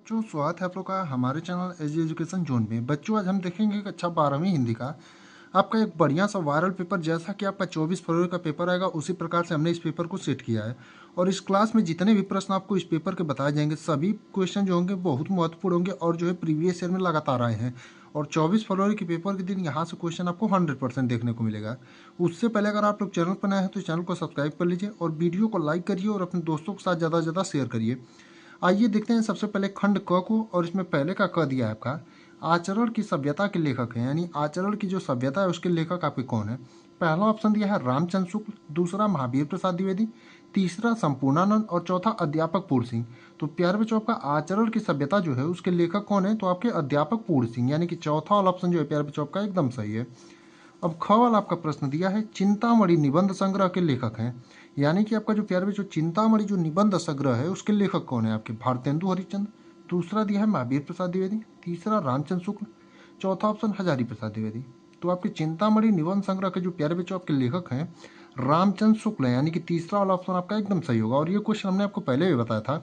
जो स्वागत है आप लोग का हमारे चैनल एजी एजुकेशन जोन में। बच्चों, आज हम देखेंगे कक्षा 12वीं हिंदी का आपका एक बढ़िया सा वायरल पेपर। जैसा कि आपका 24 फरवरी का पेपर आएगा, उसी प्रकार से हमने इस पेपर को सेट किया है। और इस क्लास में जितने भी प्रश्न आपको इस पेपर के बताए जाएंगे, सभी क्वेश्चन जो होंगे बहुत महत्वपूर्ण होंगे और जो है प्रीवियस ईयर में लगातार आए हैं। और 24 फरवरी के पेपर के दिन यहाँ से क्वेश्चन आपको 100% देखने को मिलेगा। उससे पहले अगर आप लोग चैनल पर नए हैं तो चैनल को सब्सक्राइब कर लीजिए और वीडियो को लाइक करिए और अपने दोस्तों के साथ ज़्यादा से ज़्यादा शेयर करिए। आइए देखते हैं सबसे पहले खंड क को। और इसमें पहले का क दिया है आपका आचरण की सभ्यता के लेखक हैं, यानी आचरण की जो सभ्यता है उसके लेखक आपके कौन है। पहला ऑप्शन दिया है रामचंद्र शुक्ल, दूसरा महावीर प्रसाद द्विवेदी, तीसरा संपूर्णानंद और चौथा अध्यापक पूर्ण सिंह। तो प्यारे बच्चों, आपका आचरण की सभ्यता जो है उसके लेखक कौन है, तो आपके अध्यापक पूर्ण सिंह, यानी कि चौथा वाला ऑप्शन जो है प्यारे बच्चों आपका एकदम सही है। अब ख वाला आपका प्रश्न दिया है चिंतामणि निबंध संग्रह के लेखक हैं, यानी कि आपका जो प्यारे बच्चों चिंतामणि जो निबंध संग्रह है उसके लेखक कौन है, आपके भारतेंदु हरिश्चंद्र। दूसरा दिया है महावीर प्रसाद द्विवेदी, तीसरा रामचंद्र शुक्ल, चौथा ऑप्शन हजारी प्रसाद द्विवेदी। तो आपके चिंतामणि निबंध संग्रह के जो प्यारे बच्चों आपके लेखक हैं रामचंद्र शुक्ल है, यानी कि तीसरा वाला ऑप्शन आपका एकदम सही होगा। और ये क्वेश्चन हमने आपको पहले भी बताया था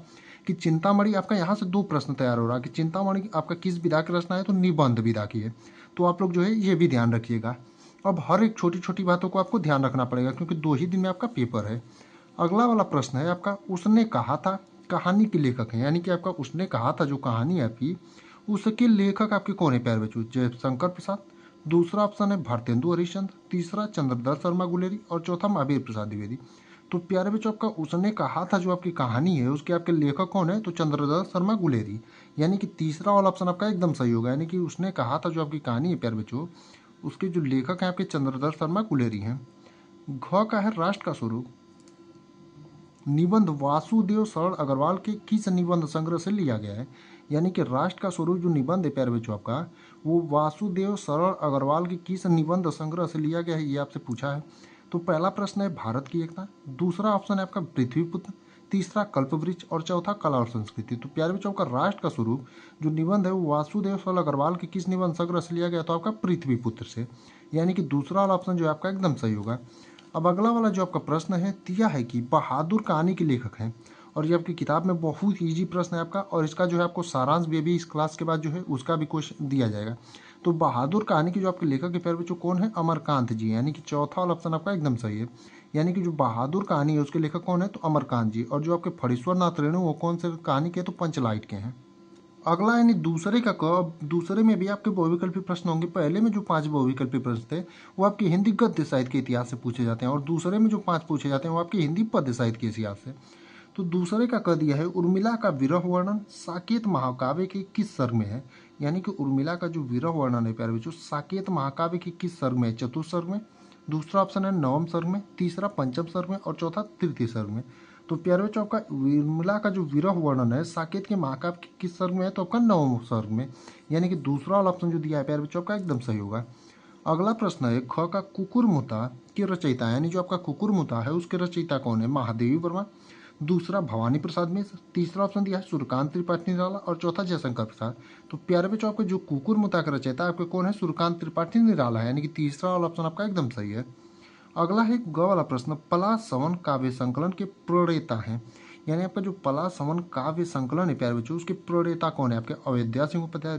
कि चिंतामणि आपका यहाँ से दो प्रश्न तैयार हो रहा है कि चिंतामणि आपका किस विधा की रचना है, तो निबंध विधा की है। तो आप लोग जो है ये भी ध्यान रखिएगा। अब हर एक छोटी छोटी बातों को आपको ध्यान रखना पड़ेगा क्योंकि 2 ही दिन में आपका पेपर है। अगला वाला प्रश्न है आपका उसने कहा था कहानी के लेखक हैं, यानी कि आपका उसने कहा था जो कहानी है आपकी उसके लेखक आपके कौन है प्यारे बच्चों, जयशंकर प्रसाद। दूसरा ऑप्शन है भारतेंदु हरिश्चंद्र, तीसरा चंद्रदत्त शर्मा गुलेरी और चौथा महावीर प्रसाद द्विवेदी। तो प्यारे बच्चों, आपका उसने कहा था जो आपकी कहानी है उसके आपके लेखक कौन है, तो चंद्रदत्त शर्मा गुलेरी, यानी कि तीसरा वाला ऑप्शन आपका एकदम सही होगा। यानी कि उसने कहा था जो आपकी कहानी है प्यारे बच्चों उसके जो लेखक हैं आपके चंद्रदत्त शर्मा गुलेरी हैं। घ का है राष्ट्र का स्वरूप। निबंध वासुदेव सरल अग्रवाल के किस निबंध संग्रह से लिया गया है, यानी कि राष्ट्र का स्वरूप जो निबंध है प्यारे बच्चों आपका वो वासुदेव सरल अग्रवाल के किस निबंध संग्रह से लिया गया है, ये आपसे पूछा है। तो पहला प्रश्न है भारत की एकता, दूसरा ऑप्शन है आपका पृथ्वीपुत्र, तीसरा कल्पवृक्ष और चौथा कला और संस्कृति। तो प्यारे बच्चों का राष्ट्र का स्वरूप जो निबंध है वो वासुदेव सरल अग्रवाल के किस निबंध संग्रह से लिया गया, तो आपका पृथ्वीपुत्र से, यानी कि दूसरा वाला ऑप्शन जो है आपका एकदम सही होगा। अब अगला वाला जो आपका प्रश्न है दिया है कि बहादुर कहानी के लेखक हैं, और ये आपकी किताब में बहुत इजी प्रश्न है आपका, और इसका जो है आपको सारांश भी अभी इस क्लास के बाद जो है उसका भी क्वेश्चन दिया जाएगा। तो बहादुर कहानी के जो आपके लेखक के प्यारे बच्चों कौन है, अमरकांत जी, यानी कि चौथा वाला ऑप्शन आपका एकदम सही है। यानी कि जो बहादुर कहानी है उसके लेखक कौन है, तो अमरकांत जी। और जो आपके फणीश्वर नाथ रेणु वो कौन से कहानी के, तो पंचलाइट के हैं। अगला यानी दूसरे का क, दूसरे में भी आपके बहुविकल्पी प्रश्न होंगे। पहले में जो 5 बहुविकल्पी प्रश्न थे वो आपके हिंदी गद्य साहित्य के इतिहास से पूछे जाते हैं, और दूसरे में जो 5 पूछे जाते हैं वो आपके हिंदी पद्य साहित्य के इतिहास से। तो दूसरे का कह दिया है उर्मिला का विरह वर्णन साकेत महाकाव्य के किस सर्ग में है, यानी कि उर्मिला का जो विरह वर्णन है प्यारे बच्चों साकेत महाकाव्य के किस सर्ग में है, चतुर्थ सर्ग में। दूसरा ऑप्शन है नवम सर्ग में, तीसरा पंचम सर्ग में और चौथा तृतीय सर्ग में। तो प्यारे बच्चों आपका विमला का जो विरह वर्णन है साकेत के महाकाव्य के किस सर्ग में है, तो आपका नवम सर्ग में, यानी कि दूसरा वाला ऑप्शन जो दिया है प्यारे बच्चों आपका एकदम सही होगा। अगला प्रश्न है ख का कुकुरमुता के रचयिता, यानी जो आपका कुकुरमुता है उसके रचयिता कौन है, महादेवी वर्मा, दूसरा भवानी प्रसाद मिश्र, तीसरा ऑप्शन दिया है सूर्यकांत त्रिपाठी निराला और चौथा जयशंकर प्रसाद। तो प्यारे बच्चों आपको जो कुकुरमुता का रचयिता आपके कौन है, सूर्यकांत त्रिपाठी निराला है, यानी कि तीसरा वाला ऑप्शन आपका एकदम सही है। अगला है ग वाला प्रश्न पलाश सवन काव्य संकलन के प्रणेता हैं, यानी आपका जो पलाश सवन काव्य संकलन है प्यारे बच्चों उसके प्रणेता कौन है, आपके अयोध्या सिंह उपाध्याय,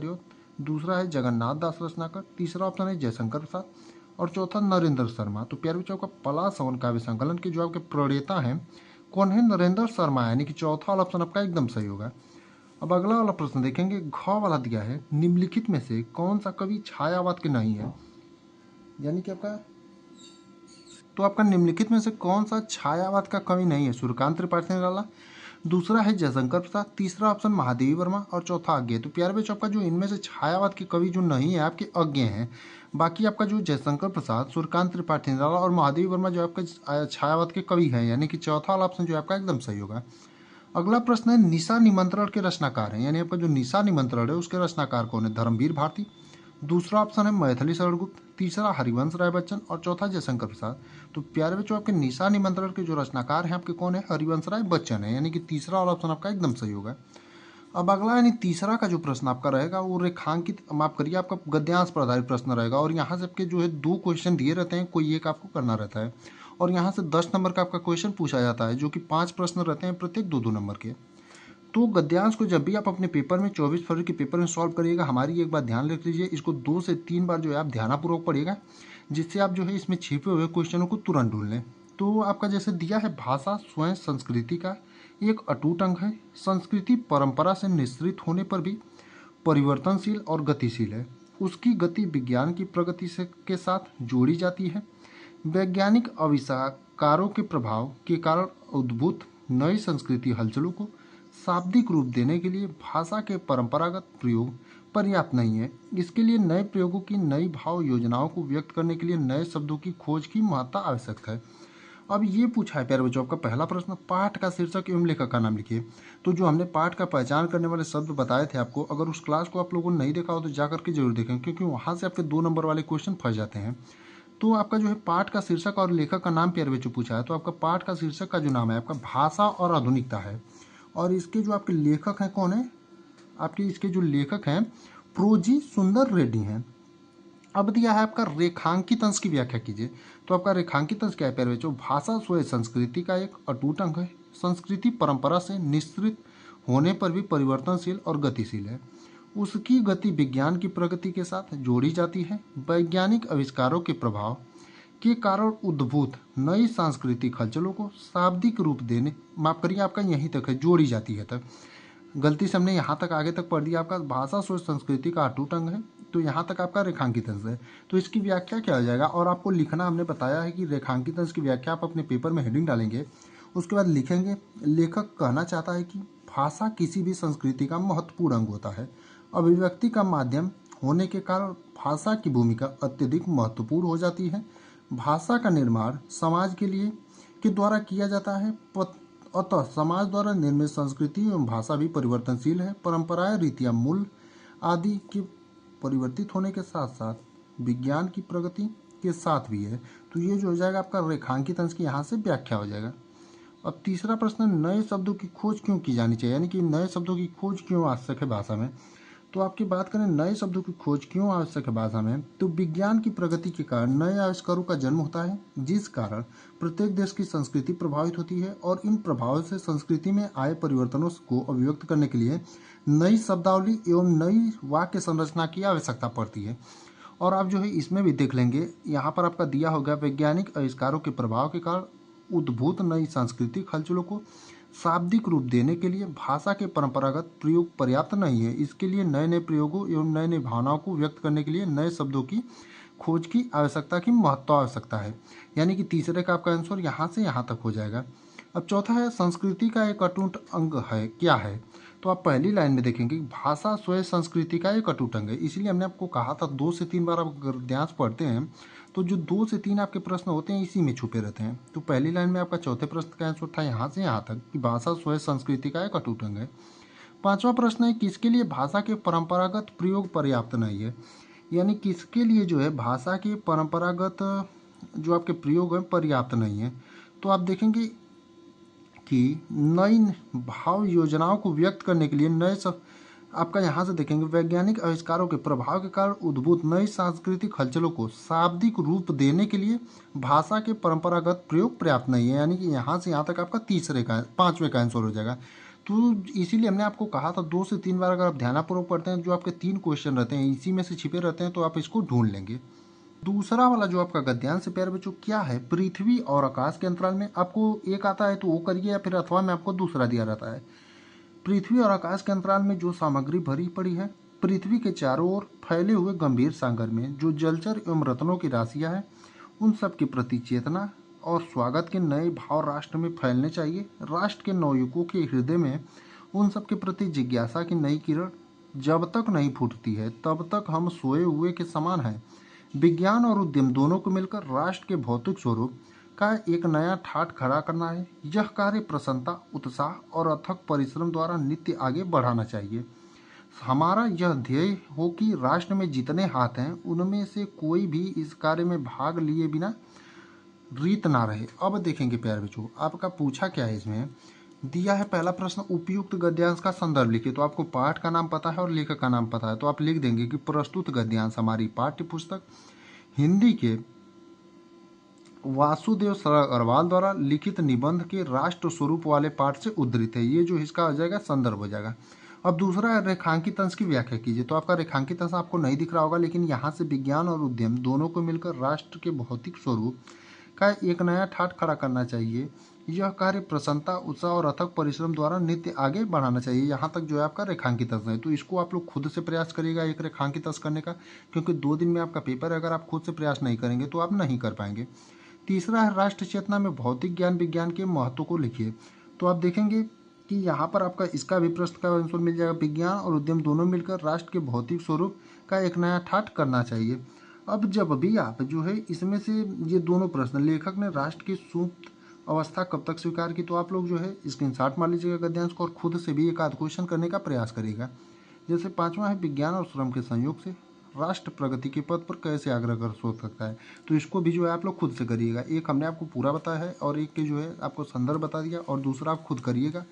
दूसरा है जगन्नाथ दास रचनाकर, तीसरा ऑप्शन है जयशंकर प्रसाद और चौथा नरेंद्र शर्मा। तो प्यारे बच्चों का पलाश सवन काव्य संकलन के जो आपके प्रणेता हैं कौन है, नरेंद्र शर्मा, यानी कि चौथा वाला ऑप्शन आपका एकदम सही होगा। अब अगला वाला प्रश्न देखेंगे घ वाला दिया है निम्नलिखित में से कौन सा कवि छायावाद के नहीं है, यानी कि आपका तो आपका निम्नलिखित में से कौन सा छायावाद का कवि नहीं है, सूर्यकांत त्रिपाठी निराला, दूसरा है जयशंकर प्रसाद, तीसरा ऑप्शन महादेवी वर्मा और चौथा अज्ञेय। तो प्यारे बच्चों आपका जो इनमें से छायावाद के कवि जो नहीं है आपके अज्ञेय हैं। बाकी आपका जो जयशंकर प्रसाद, सूर्यकांत त्रिपाठी निराला और महादेवी वर्मा जो आपका छायावाद के कवि हैं, यानी कि चौथा वाला ऑप्शन जो आपका एकदम सही होगा। अगला प्रश्न है निशा निमंत्रण के रचनाकार हैं, यानी आपका जो निशा निमंत्रण है उसके रचनाकार कौन है, धर्मवीर भारती, दूसरा ऑप्शन है मैथिली शरण गुप्त, तीसरा हरिवंश राय बच्चन और चौथा जयशंकर प्रसाद। तो प्यारे बच्चों आपके निशा निमंत्रण के जो रचनाकार हैं आपके कौन है, हरिवंश राय बच्चन है, यानी कि तीसरा वाला ऑप्शन आपका एकदम सही होगा। अब अगला यानी तीसरा का जो प्रश्न आपका रहेगा वो रेखांकित माफ करिए आपका गद्यांश पर आधारित प्रश्न रहेगा, और यहाँ से आपके जो है 2 क्वेश्चन दिए रहते हैं, कोई एक आपको करना रहता है, और यहाँ से 10 नंबर का आपका क्वेश्चन पूछा जाता है जो कि 5 प्रश्न रहते हैं प्रत्येक 2-2 नंबर के। तो गद्यांश को जब भी आप अपने पेपर में 24 फरवरी के पेपर में सॉल्व करिएगा, हमारी एक बात ध्यान रख लीजिए, इसको 2 से 3 बार जो है आप ध्यानपूर्वक पढ़िएगा, जिससे आप जो है इसमें छिपे हुए क्वेश्चनों को तुरंत ढूंढ लें। तो आपका जैसे दिया है, भाषा स्वयं संस्कृति का एक अटूट अंग है। संस्कृति परंपरा से निश्रित होने पर भी परिवर्तनशील और गतिशील है। उसकी गति विज्ञान की प्रगति से के साथ जोड़ी जाती है। वैज्ञानिक आविष्कारों के प्रभाव के कारण उद्भूत नई संस्कृति हलचलों को शाब्दिक रूप देने के लिए भाषा के परंपरागत प्रयोग पर्याप्त नहीं है। इसके लिए नए प्रयोगों की, नई भाव योजनाओं को व्यक्त करने के लिए नए शब्दों की खोज की महत्ता आवश्यक है। अब ये पूछा है प्यारे बच्चों, आपका पहला प्रश्न, पाठ का शीर्षक एवं लेखक का नाम लिखिए। तो जो हमने पाठ का पहचान करने वाले शब्द बताए थे आपको, अगर उस क्लास को आप लोगों ने नहीं देखा हो तो जा करके जरूर देखें, क्योंकि वहाँ से आपके 2 नंबर वाले क्वेश्चन फंस जाते हैं। तो आपका जो है पाठ का शीर्षक और लेखक का नाम प्यारे बच्चों पूछा है, तो आपका पाठ का शीर्षक का जो नाम है आपका भाषा और आधुनिकता है। और इसके जो आपके लेखक हैं कौन है, आपके इसके जो लेखक हैं प्रोजी सुंदर रेड्डी हैं। अब दिया है आपका रेखांकित अंश की व्याख्या कीजिए। तो आपका रेखांकित अंश क्या है प्यारे बच्चों, भाषा स्वयं संस्कृति का एक अटूट अंग है। संस्कृति परंपरा से निश्रित होने पर भी परिवर्तनशील और गतिशील है। उसकी गति विज्ञान की प्रगति के साथ जोड़ी जाती है। वैज्ञानिक आविष्कारों के प्रभाव के कारण उद्भूत नई सांस्कृतिक हलचलों को शाब्दिक रूप देने, माफ करिए आपका यहीं तक है, जोड़ी जाती है तक, गलती से हमने यहाँ तक आगे तक पढ़ दिया। आपका भाषा स्वयं संस्कृति का अटूट अंग है, तो यहाँ तक आपका रेखांकित अंश है। तो इसकी व्याख्या क्या हो जाएगा, और आपको लिखना हमने बताया है कि रेखांकित अंश की व्याख्या आप अपने पेपर में हेडिंग डालेंगे, उसके बाद लिखेंगे, लेखक कहना चाहता है कि भाषा किसी भी संस्कृति का महत्वपूर्ण अंग होता है। अभिव्यक्ति का माध्यम होने के कारण भाषा की भूमिका अत्यधिक महत्वपूर्ण हो जाती है। भाषा का निर्माण समाज के द्वारा किया जाता है, अतः समाज द्वारा निर्मित संस्कृति एवं भाषा भी परिवर्तनशील है। परंपराएं, रीतियां, मूल आदि के परिवर्तित होने के साथ साथ विज्ञान की प्रगति के साथ भी है। तो ये जो हो जाएगा आपका रेखांकित अंश की यहाँ से व्याख्या हो जाएगा। अब तीसरा प्रश्न, नए शब्दों की खोज क्यों की जानी चाहिए, यानी कि नए शब्दों की खोज क्यों आवश्यक है भाषा में। तो आपकी बात करें नए शब्दों की खोज क्यों आवश्यक है भाषा में, तो विज्ञान की प्रगति के कारण नए आविष्कारों का जन्म होता है, जिस कारण प्रत्येक देश की संस्कृति प्रभावित होती है, और इन प्रभावों से संस्कृति में आए परिवर्तनों को अभिव्यक्त करने के लिए नई शब्दावली एवं नई वाक्य संरचना की आवश्यकता पड़ती है। और आप जो है इसमें भी देख लेंगे, यहाँ पर आपका दिया होगा, वैज्ञानिक आविष्कारों के प्रभाव के कारण उद्भूत नई सांस्कृतिक हलचलों को शाब्दिक रूप देने के लिए भाषा के परंपरागत प्रयोग पर्याप्त नहीं है। इसके लिए नए नए प्रयोगों एवं नए नए भावनाओं को व्यक्त करने के लिए नए शब्दों की खोज की आवश्यकता की महत्व आवश्यकता है। यानी कि तीसरे का आपका आंसर यहाँ से यहाँ तक हो जाएगा। अब चौथा है, संस्कृति का एक अटूट अंग है, क्या है। तो आप पहली लाइन में देखेंगे भाषा स्वयं संस्कृति का एक अटूट अंग है। इसीलिए हमने आपको कहा था 2 से 3 बार आप गद्यांश पढ़ते हैं तो जो 2 से 3 आपके प्रश्न होते हैं इसी में छुपे रहते हैं। तो पहली लाइन में आपका चौथे प्रश्न का आंसर था यहाँ से यहाँ तक कि भाषा स्वयं संस्कृति का एक अटूट अंग है। पांचवा प्रश्न है, किसके लिए भाषा के परंपरागत प्रयोग पर्याप्त नहीं है, यानी किसके लिए जो है भाषा के परंपरागत जो आपके प्रयोग हैं पर्याप्त नहीं है। तो आप देखेंगे कि नई भाव योजनाओं को व्यक्त करने के लिए नए आपका यहाँ से देखेंगे, वैज्ञानिक आविष्कारों के प्रभाव के कारण उद्भूत नई सांस्कृतिक हलचलों को शाब्दिक रूप देने के लिए भाषा के परंपरागत प्रयोग पर्याप्त नहीं है। यानी कि यहाँ से यहाँ तक आपका पांचवें का आंसर हो जाएगा। तो इसीलिए हमने आपको कहा था 2 से 3 बार अगर आप ध्यानपूर्वक पढ़ते हैं, जो आपके 3 क्वेश्चन रहते हैं इसी में से छिपे रहते हैं, तो आप इसको ढूंढ लेंगे। दूसरा वाला जो आपका गद्यांश प्यारे बच्चों क्या है, पृथ्वी और आकाश के अंतराल में, आपको एक आता है तो वो करिए, या फिर अथवा में आपको दूसरा दिया रहता है। पृथ्वी और आकाश के अंतराल में जो सामग्री भरी पड़ी है, पृथ्वी के चारों ओर फैले हुए गंभीर सागर में जो जलचर एवं रत्नों की राशियां हैं, उन सब के प्रति चेतना और स्वागत के नए भाव राष्ट्र में फैलने चाहिए। राष्ट्र के नवयुवकों के हृदय में उन सब के प्रति जिज्ञासा की नई किरण जब तक नहीं फूटती है तब तक हम सोए हुए के समान हैं। विज्ञान और उद्यम दोनों को मिलकर राष्ट्र के भौतिक स्वरूप का एक नया ठाठ खड़ा करना है। यह कार्य प्रसन्नता, उत्साह और अथक परिश्रम द्वारा नित्य आगे बढ़ाना चाहिए। हमारा यह ध्येय हो कि राष्ट्र में जितने हाथ हैं उनमें से कोई भी इस कार्य में भाग लिए बिना रीत ना रहे। अब देखेंगे प्यारे बच्चों, आपका पूछा क्या है, इसमें दिया है पहला प्रश्न, उपयुक्त गद्यांश का संदर्भ लिखिए। तो आपको पाठ का नाम पता है और लेखक का नाम पता है, तो आप लिख देंगे कि प्रस्तुत गद्यांश हमारी पाठ्य पुस्तक हिंदी के वासुदेव सरल अग्रवाल द्वारा लिखित निबंध के राष्ट्र स्वरूप वाले पाठ से उद्धृत है। ये जो इसका हो जाएगा संदर्भ हो जाएगा। अब दूसरा है रेखांकित अंश की व्याख्या कीजिए। तो आपका रेखांकित अंश आपको नहीं दिख रहा होगा, लेकिन यहाँ से विज्ञान और उद्यम दोनों को मिलकर राष्ट्र के भौतिक स्वरूप का एक नया ठाट खड़ा करना चाहिए। यह कार्य प्रसन्नता, उत्साह और अथक परिश्रम द्वारा नित्य आगे बढ़ाना चाहिए। यहाँ तक जो है आपका रेखांकित अंश है। तो इसको आप लोग खुद से प्रयास करिएगा एक रेखांकित अंश करने का, क्योंकि 2 दिन में आपका पेपर है। अगर आप खुद से प्रयास नहीं करेंगे तो आप नहीं कर पाएंगे। तीसरा है राष्ट्र चेतना में भौतिक ज्ञान विज्ञान के महत्व को लिखिए। तो आप देखेंगे कि यहाँ पर आपका इसका भी प्रश्न का आंसर मिल जाएगा। विज्ञान और उद्यम दोनों मिलकर राष्ट्र के भौतिक स्वरूप का एक नया ठाट करना चाहिए। अब जब भी आप जो है इसमें से ये दोनों प्रश्न, लेखक ने राष्ट्र की सुप्त अवस्था कब तक स्वीकार की, तो आप लोग जो है स्क्रीनशॉट मार लीजिएगा गद्यांश को और खुद से भी एक आध क्वेश्चन करने का प्रयास करिएगा। जैसे 5वां है विज्ञान और श्रम के संयोग से राष्ट्र प्रगति के पद पर कैसे अग्रसर हो सकता है। तो इसको भी जो है आप लोग खुद से करिएगा। एक हमने आपको पूरा बताया है और एक के जो है आपको संदर्भ बता दिया, और दूसरा आप खुद करिएगा।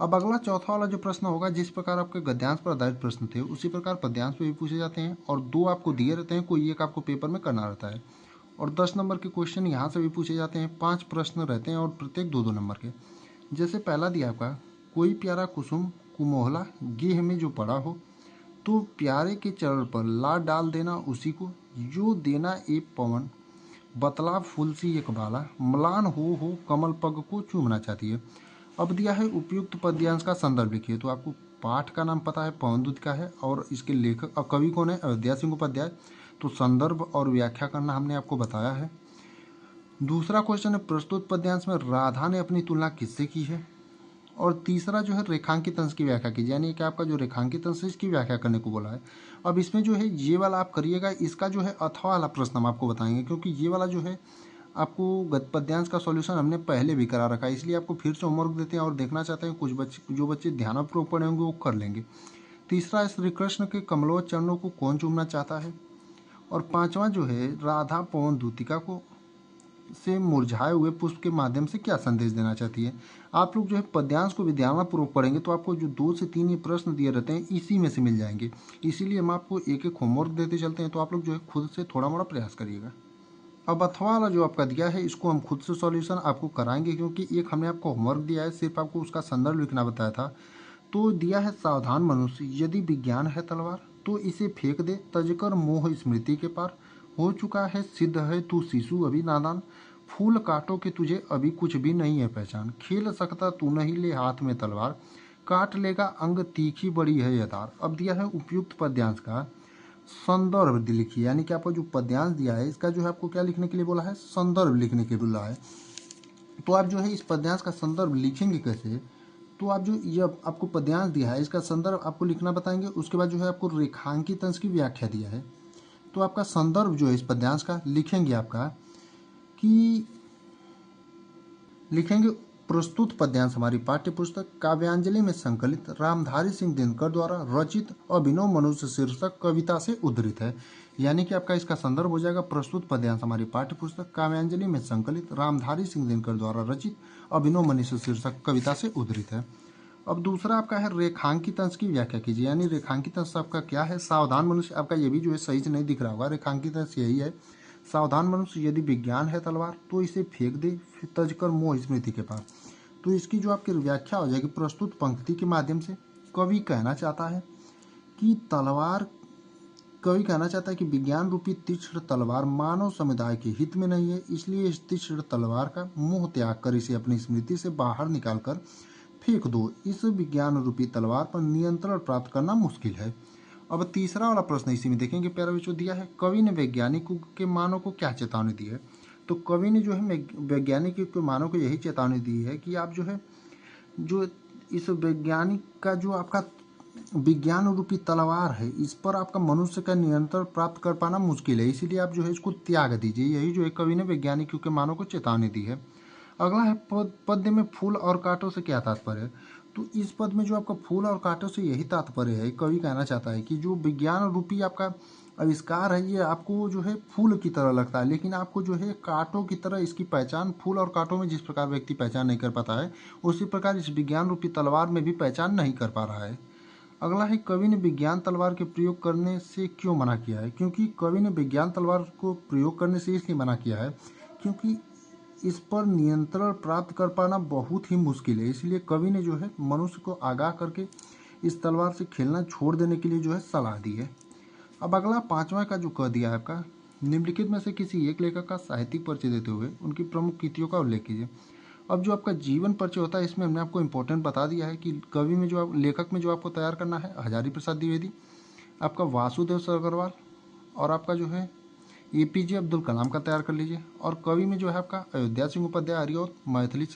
अब अगला चौथा वाला जो प्रश्न होगा, जिस प्रकार आपके गद्यांश पर आधारित प्रश्न थे उसी प्रकार पद्यांश पे भी पूछे जाते हैं, और 2 आपको दिए रहते हैं, कोई एक आपको पेपर में करना रहता है। और 10 नंबर के क्वेश्चन यहाँ से भी पूछे जाते हैं। 5 प्रश्न रहते हैं और प्रत्येक 2-2 नंबर के। जैसे पहला दिया आपका, कोई प्यारा कुसुम कुमोहला गेह में जो पड़ा हो, तो प्यारे के चरण पर ला डाल देना उसी को, जो देना एक पवन बतला फूल सी एक बाला, म्लान हो कमल पग को चूमना चाहती है। अब दिया है उपयुक्त पद्यांश का संदर्भ लिखिए। तो आपको पाठ का नाम पता है, पवन दूत का है, और इसके लेखक और कवि कौन है, अयोध्या सिंह उपाध्याय। तो संदर्भ और व्याख्या करना हमने आपको बताया है। दूसरा क्वेश्चन है, प्रस्तुत पद्यांश में राधा ने अपनी तुलना किससे की है। और तीसरा जो है रेखांकित अंश की व्याख्या कीजिए, यानी कि आपका जो रेखांकित अंश है इसकी व्याख्या करने को बोला है। अब इसमें जो है ये वाला आप करिएगा, इसका जो है अथवा वाला प्रश्न हम आपको बताएंगे, क्योंकि ये वाला जो है आपको पद्यांश का सॉल्यूशन हमने पहले भी करा रखा है, इसलिए आपको फिर से होमवर्क देते हैं और देखना चाहते हैं कुछ बच्चे, जो बच्चे ध्यानपूर्वक पढ़े होंगे वो कर लेंगे। तीसरा है, श्री कृष्ण के कमलोच चरणों को कौन चूमना चाहता है। और 5वां जो है, राधा पवन दूतिका को से मुरझाए हुए पुष्प के माध्यम से क्या संदेश देना चाहती है। आप लोग जो है पद्यांश को भी ध्यानपूर्वक पढ़ेंगे तो आपको जो 2 से 3 ये प्रश्न दिए रहते हैं इसी में से मिल जाएंगे। इसीलिए हम आपको एक एक होमवर्क देते चलते हैं, तो आप लोग जो है खुद से थोड़ा मोड़ा प्रयास करिएगा। अब अथवा वाला जो आपका दिया है इसको हम खुद से सॉल्यूशन आपको कराएंगे, क्योंकि एक हमने आपको होमवर्क दिया है, सिर्फ आपको उसका संदर्भ लिखना बताया था। तो दिया है, सावधान मनुष्य, यदि विज्ञान है तलवार तो इसे फेंक दे, तजकर मोह स्मृति के पार, हो चुका है सिद्ध है तू शिशु अभी नादान, फूल काटो के तुझे अभी कुछ भी नहीं है पहचान, खेल सकता तू नहीं ले हाथ में तलवार, काट लेगा अंग तीखी बड़ी है यदार। अब दिया है उपयुक्त पद्यांश का संदर्भ लिखिए, यानी कि आपको जो पद्यांश दिया है इसका जो है आपको क्या लिखने के लिए बोला है, संदर्भ लिखने के लिए बोला है। तो आप जो है इस पद्यांश का संदर्भ लिखेंगे कैसे, तो आप जो ये आपको पद्यांश दिया है इसका संदर्भ आपको लिखना बताएंगे। उसके बाद जो है आपको रेखांकित अंश की व्याख्या दिया है, तो आपका संदर्भ जो है इस पद्यांश का लिखेंगे आपका कि लिखेंगे, प्रस्तुत पद्यांश हमारी पाठ्य पुस्तक काव्यांजलि में संकलित रामधारी सिंह दिनकर द्वारा रचित अभिनव मनुष्य शीर्षक कविता से उद्धृत है। यानी कि आपका इसका संदर्भ हो जाएगा, प्रस्तुत पद्यांश हमारी पाठ्य पुस्तक काव्यांजलि में संकलित रामधारी सिंह दिनकर द्वारा रचित अभिनव मनुष्य शीर्षक कविता से उद्धृत है। अब दूसरा आपका है रेखांकित अंश की व्याख्या कीजिए, यानी रेखांकित अंश आपका क्या है, सावधान मनुष्य। आपका ये भी जो है सही से नहीं दिख रहा होगा, रेखांकित अंश यही है, सावधान मनुष्य, यदि विज्ञान है तलवार तो इसे फेंक दे, तजकर मोह स्मृति के पार। तो इसकी जो आपकी व्याख्या हो जाएगी, प्रस्तुत पंक्ति के माध्यम से कवि कहना चाहता है कि कवि कहना चाहता है कि विज्ञान रूपी तीक्ष्ण तलवार मानव समुदाय के हित में नहीं है, इसलिए इस तीक्ष्ण तलवार का मोह त्याग कर इसे अपनी स्मृति से बाहर निकालकर फेंक दो। इस विज्ञान रूपी तलवार पर नियंत्रण प्राप्त करना मुश्किल है। अब तीसरा वाला प्रश्न इसी में देखेंगे, प्यारा बच्चों दिया है, कवि ने वैज्ञानिक के मानव को क्या चेतावनी दी है। तो कवि ने जो है वैज्ञानिक के मानव को यही चेतावनी दी है कि आप जो है जो इस वैज्ञानिक का जो आपका विज्ञान रूपी तलवार है इस पर आपका मनुष्य का नियंत्रण प्राप्त कर पाना मुश्किल है, इसीलिए आप जो है इसको त्याग दीजिए। यही जो है कवि ने वैज्ञानिक के मानव को चेतावनी दी है। अगला है पद्य में फूल और कांटों से क्या तात्पर्य है। तो इस पद में जो आपका फूल और कांटों से यही तात्पर्य है, कवि कहना चाहता है कि जो विज्ञान रूपी आपका आविष्कार है ये आपको जो है फूल की तरह लगता है, लेकिन आपको जो है कांटों की तरह इसकी पहचान, फूल और कांटों में जिस प्रकार व्यक्ति पहचान नहीं कर पाता है उसी प्रकार इस विज्ञान रूपी तलवार में भी पहचान नहीं कर पा रहा है। अगला है, कवि ने विज्ञान तलवार के प्रयोग करने से क्यों मना किया है। क्योंकि कवि ने विज्ञान तलवार को प्रयोग करने से इसलिए मना किया है क्योंकि इस पर नियंत्रण प्राप्त कर पाना बहुत ही मुश्किल है। इसलिए कवि ने जो है मनुष्य को आगाह करके इस तलवार से खेलना छोड़ देने के लिए जो है सलाह दी है। अब अगला 5वां का जो कह दिया है आपका, निम्नलिखित में से किसी एक लेखक का साहित्यिक परिचय देते हुए उनकी प्रमुख कृतियों का उल्लेख कीजिए। अब जो आपका जीवन परिचय होता है इसमें हमने आपको इम्पोर्टेंट बता दिया है कि कवि में जो लेखक में जो आपको तैयार करना है हजारी प्रसाद द्विवेदी, आपका वासुदेव अग्रवाल, और आपका जो है APJ अब्दुल कलाम का तैयार कर लीजिए। और कवि में जो है आपका अयोध्या सिंह उपाध्याय आर्य और मैथिली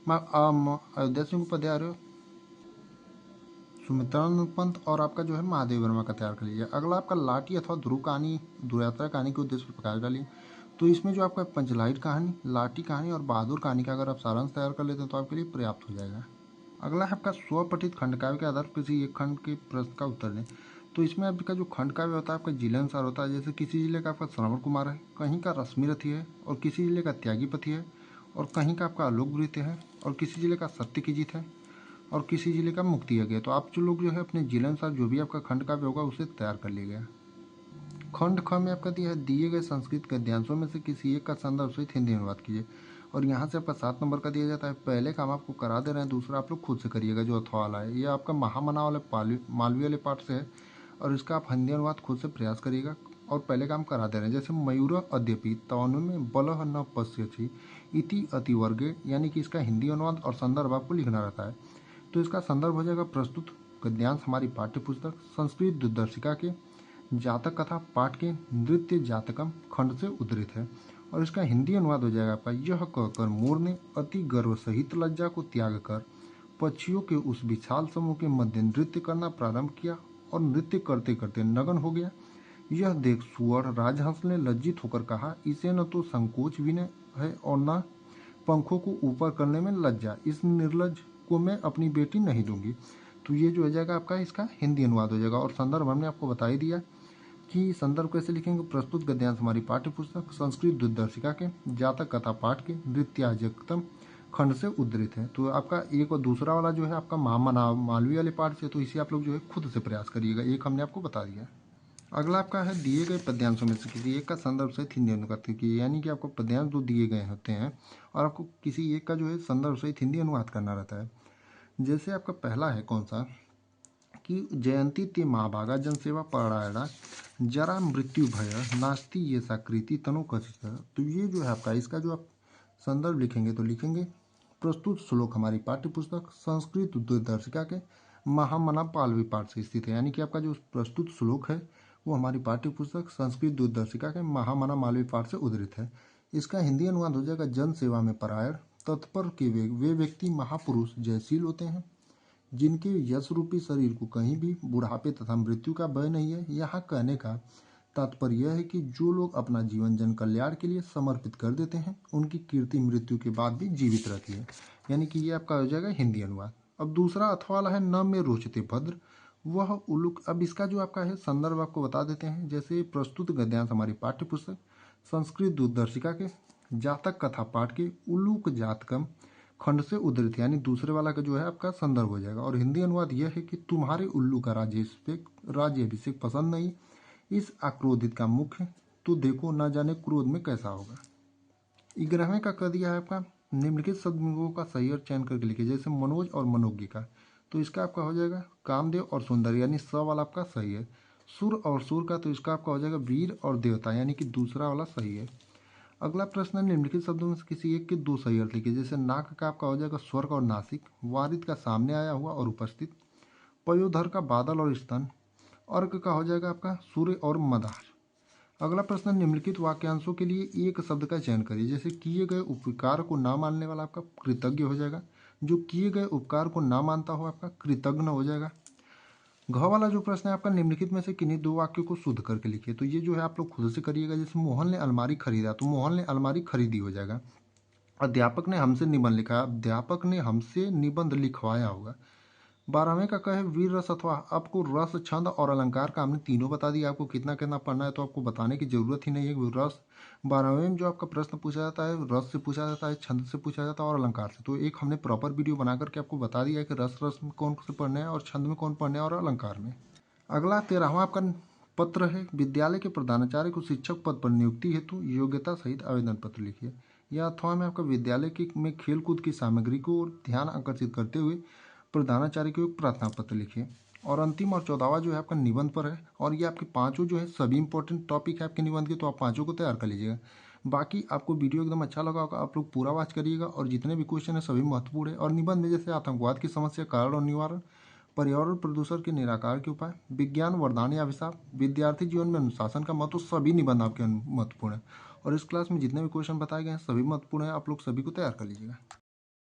अयोध्या सिंह उपाध्याय आर्य, सुमित्रानंद पंत और आपका जो है महादेव वर्मा का तैयार कर लीजिए। अगला आपका लाठी अथवा ध्रुव कहानी, ध्रुव यात्रा कहानी के उद्देश्य पर प्रकाश डालिए। तो इसमें जो आपका पंचलाइट कहानी, लाठी कहानी और बहादुर कहानी का अगर आप सारांश तैयार कर लेते हैं तो आपके लिए पर्याप्त हो जाएगा। अगला है आपका स्वपठित खंडकाव्य के आधार पर किसी एक खंड के प्रश्न का उत्तर दें। तो इसमें आपका जो खंडकाव्य होता है आपका जिले अनुसार होता है। जैसे किसी जिले का आपका श्रवण कुमार है, कहीं का रश्मिरथी है, और किसी जिले का त्यागीपति है, और कहीं का आपका आलोक वृत्य है, और किसी जिले का सत्य की जीत है, और किसी जिले का मुक्ति यज्ञ है। तो आप जो लोग जो है अपने जिले अनुसार जो भी आपका खंड काव्य होगा उसे तैयार कर लीजिएगा। खंड ख में आपका दिया है दिए गए संस्कृत गद्यांशों में से किसी एक का संदर्भ सहित हिंदी अनुवाद कीजिए। और यहाँ से आपका 7 नंबर का दिया जाता है। पहले काम आपको करा दे रहे हैं, दूसरा आप लोग खुद से करिएगा। जो अथवा वाला है ये आपका महामना वाले मालवी वाले पाठ से है, और इसका आप हिंदी अनुवाद खुद से प्रयास करिएगा। और पहले काम करा दे रहे हैं, जैसे मयूर अद्यपि तवनु में बलह न पश्यछि इति अतिवर्गे, यानी कि इसका हिंदी अनुवाद और संदर्भ आपको लिखना रहता है। तो इसका संदर्भ हो जाएगा प्रस्तुत गद्यांश हमारी पाठ्य पुस्तक संस्कृत दूरदर्शिका के जातक कथा पाठ के नृत्य जातकम खंड से उद्धृत है। और इसका हिंदी अनुवाद हो जाएगा आपका, यह कहकर मोर ने अति गर्व सहित लज्जा को त्याग कर पक्षियों के उस विशाल समूह के मध्य नृत्य करना प्रारंभ किया और नृत्य करते करते नग्न हो गया। यह देख सुअर राजहंस ने लज्जित होकर कहा, इसे न तो संकोच विनय है और न पंखों को ऊपर करने में लज्जा, इस निर्लज को मैं अपनी बेटी नहीं दूंगी। तो ये जो हो जाएगा आपका इसका हिंदी अनुवाद हो जाएगा। और संदर्भ हमने आपको बता ही दिया कि संदर्भ कैसे लिखेंगे। प्रस्तुत गद्यांश हमारी पाठ्य पुस्तक संस्कृत दूरदर्शिका के जातक कथा पाठ के नृत्याजकतम खंड से उद्धृत है। तो आपका एक और दूसरा वाला जो है आपका महामना मालवी वाले पाठ से, तो इसे आप लोग जो है खुद से प्रयास करिएगा। एक हमने आपको बता दिया। अगला आपका है दिए गए पद्यांशों में से किसी एक का संदर्भ सहित हिंदी अनुवाद कीजिए। यानी कि आपको पद्यांश जो दिए गए होते हैं और आपको किसी एक का जो है संदर्भ सहित हिंदी अनुवाद करना रहता है। जैसे आपका पहला है कौन सा कि जयंती ते महाभागा जनसेवा परायणा जरा मृत्यु भय नास्ति ये साकृति तनु कथित। तो ये जो है आपका इसका जो आप संदर्भ लिखेंगे तो लिखेंगे प्रस्तुत श्लोक हमारी पाठ्य पुस्तक संस्कृत दूरदर्शिका के महामना पालवी पाठ से स्थित है। यानी कि आपका जो प्रस्तुत श्लोक है वो हमारी पाठ्य पुस्तक संस्कृत दूरदर्शिका के महामना मालवी पाठ से उद्धृत है। इसका हिंदी अनुवाद हो जाएगा जन सेवा में परायण तत्पर के वे व्यक्ति महापुरुष जयशील होते हैं जिनके यश रूपी शरीर को कहीं भी बुढ़ापे तथा मृत्यु का भय नहीं है। यहाँ कहने का तात्पर्य यह है कि जो लोग अपना जीवन जन कल्याण के लिए समर्पित कर देते हैं उनकी कीर्ति मृत्यु के बाद भी जीवित रहती है। यानी कि ये आपका हो जाएगा हिंदी अनुवाद। अब दूसरा अथवा वाला है न में रोचते भद्र वह उलूक। अब इसका जो आपका है संदर्भ आपको बता देते हैं। जैसे प्रस्तुत गद्यांश हमारी पाठ्य पुस्तक संस्कृत दूरदर्शिका के जातक कथा पाठ के उलूक जातकम खंड से उद्धृत, यानी दूसरे वाला का जो है आपका संदर्भ हो जाएगा। और हिंदी अनुवाद यह है कि तुम्हारे उल्लू का राज्य अभिषेक पसंद नहीं, इस आक्रोधित का मुख्य तो देखो न जाने क्रोध में कैसा होगा। 11वें का कर दिया है आपका निम्नलिखित शब्दों का सही और चयन करके लिखिए। जैसे मनोज और मनोज्ञ का, तो इसका आपका हो जाएगा कामदेव और सुंदर, यानी स वाला आपका सही है। सुर और सुर का, तो इसका आपका हो जाएगा वीर और देवता, यानी कि दूसरा वाला सही है। अगला प्रश्न है निम्नलिखित शब्दों में से किसी एक के दो सही अर्थ लिखिए। जैसे नाक का आपका हो जाएगा स्वर्ग और नासिक, वारिद का सामने आया हुआ और उपस्थित, पयोधर का बादल और स्तन, अर्क का हो जाएगा आपका सूर्य और मदार। अगला प्रश्न निम्नलिखित वाक्यांशों के लिए एक शब्द का चयन करिए। जैसे किए गए उपकार को ना मानने वाला आपका कृतज्ञ हो जाएगा, जो किए गए उपकार को ना मानता हो आपका कृतज्ञ हो जाएगा। घ वाला जो प्रश्न है आपका निम्नलिखित में से किन्हीं दो वाक्यों को शुद्ध करके लिखिए। तो ये जो है आप लोग खुद से करिएगा। जैसे मोहन ने अलमारी खरीदा, तो मोहन ने अलमारी खरीदी हो जाएगा। अध्यापक ने हमसे निबंध लिखा, अध्यापक ने हमसे निबंध लिखवाया होगा। 12वें का कहे वीर रस अथवा, आपको रस छंद और अलंकार का हमने तीनों बता दिया। आपको कितना कितना पढ़ना है तो आपको बताने की जरूरत ही नहीं है। रस 12वें में जो आपका प्रश्न पूछा जाता है रस से पूछा जाता है, छंद से पूछा जाता है और अलंकार से। तो एक हमने प्रॉपर वीडियो बना करके आपको बता दिया है कि रस में कौन से पढ़ने हैं और छंद में कौन पढ़ने हैं और अलंकार में। अगला 13वां आपका पत्र है विद्यालय के प्रधानाचार्य को शिक्षक पद पर नियुक्ति हेतु योग्यता सहित आवेदन पत्र लिखिए। या अथवा में आपका विद्यालय की में खेल कूद की सामग्री को ध्यान आकर्षित करते हुए प्रधानाचार्य को एक प्रार्थना पत्र लिखिए। और अंतिम और 14वां जो है आपका निबंध पर है, और ये आपके पांचों जो है सभी इंपॉर्टेंट टॉपिक है आपके निबंध के, तो आप पांचों को तैयार कर लीजिएगा। बाकी आपको वीडियो एकदम अच्छा लगा होगा, आप लोग पूरा वॉच करिएगा, और जितने भी क्वेश्चन है सभी महत्वपूर्ण है। और निबंध में जैसे आतंकवाद की समस्या, कारण और निवारण, पर्यावरण प्रदूषण के निराकार के उपाय, विज्ञान वरदान या अभिशाप, विद्यार्थी जीवन में अनुशासन का महत्व, सभी निबंध आपके महत्वपूर्ण है। और इस क्लास में जितने भी क्वेश्चन बताए गए हैं सभी महत्वपूर्ण है, आप लोग सभी को तैयार कर लीजिएगा।